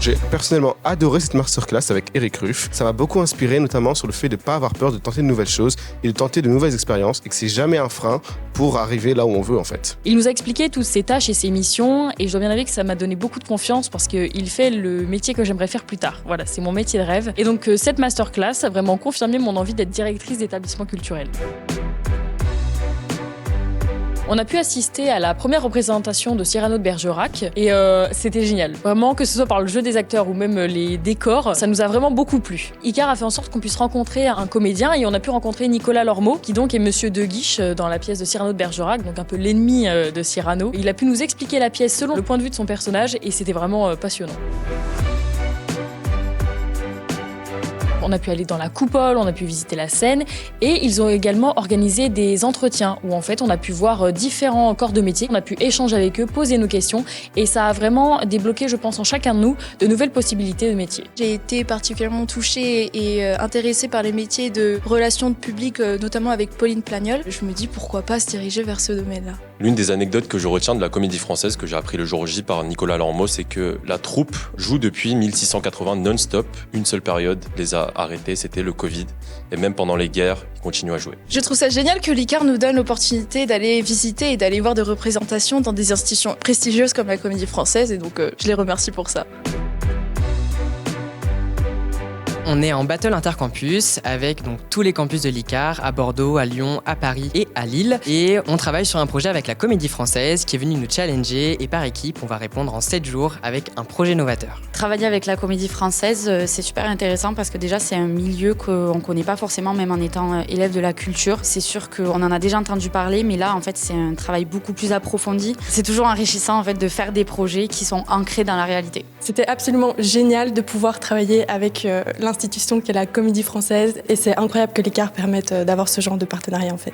J'ai personnellement adoré cette masterclass avec Eric Ruff. Ça m'a beaucoup inspiré, notamment sur le fait de ne pas avoir peur de tenter de nouvelles choses et de tenter de nouvelles expériences et que c'est jamais un frein pour arriver là où on veut en fait. Il nous a expliqué toutes ses tâches et ses missions et je dois bien avouer que ça m'a donné beaucoup de confiance parce qu'il fait le métier que j'aimerais faire plus tard. Voilà, c'est mon métier de rêve. Et donc cette masterclass a vraiment confirmé mon envie d'être directrice d'établissement culturel. On a pu assister à la première représentation de Cyrano de Bergerac et c'était génial. Vraiment, que ce soit par le jeu des acteurs ou même les décors, ça nous a vraiment beaucoup plu. Icare a fait en sorte qu'on puisse rencontrer un comédien et on a pu rencontrer Nicolas Lormeau, qui donc est Monsieur de Guiche dans la pièce de Cyrano de Bergerac, donc un peu l'ennemi de Cyrano. Il a pu nous expliquer la pièce selon le point de vue de son personnage et c'était vraiment passionnant. On a pu aller dans la coupole, on a pu visiter la scène et ils ont également organisé des entretiens où en fait on a pu voir différents corps de métier, on a pu échanger avec eux, poser nos questions et ça a vraiment débloqué, je pense, en chacun de nous de nouvelles possibilités de métier. J'ai été particulièrement touchée et intéressée par les métiers de relations de public, notamment avec Pauline Plagnol. Je me dis pourquoi pas se diriger vers ce domaine-là. L'une des anecdotes que je retiens de la Comédie Française que j'ai appris le jour J par Nicolas Lormeau, c'est que la troupe joue depuis 1680 non-stop. Une seule période les a arrêtés, c'était le Covid. Et même pendant les guerres, ils continuent à jouer. Je trouve ça génial que l'Icare nous donne l'opportunité d'aller visiter et d'aller voir des représentations dans des institutions prestigieuses comme la Comédie Française et donc je les remercie pour ça. On est en battle intercampus avec donc tous les campus de l'Icare à Bordeaux, à Lyon, à Paris et à Lille. Et on travaille sur un projet avec la Comédie Française qui est venue nous challenger et par équipe, on va répondre en 7 jours avec un projet novateur. Travailler avec la Comédie Française, c'est super intéressant parce que déjà c'est un milieu qu'on ne connaît pas forcément même en étant élève de la culture. C'est sûr qu'on en a déjà entendu parler mais là en fait c'est un travail beaucoup plus approfondi. C'est toujours enrichissant en fait de faire des projets qui sont ancrés dans la réalité. C'était absolument génial de pouvoir travailler avec l'institution qui est la Comédie Française et c'est incroyable que l'Icare permette d'avoir ce genre de partenariat en fait.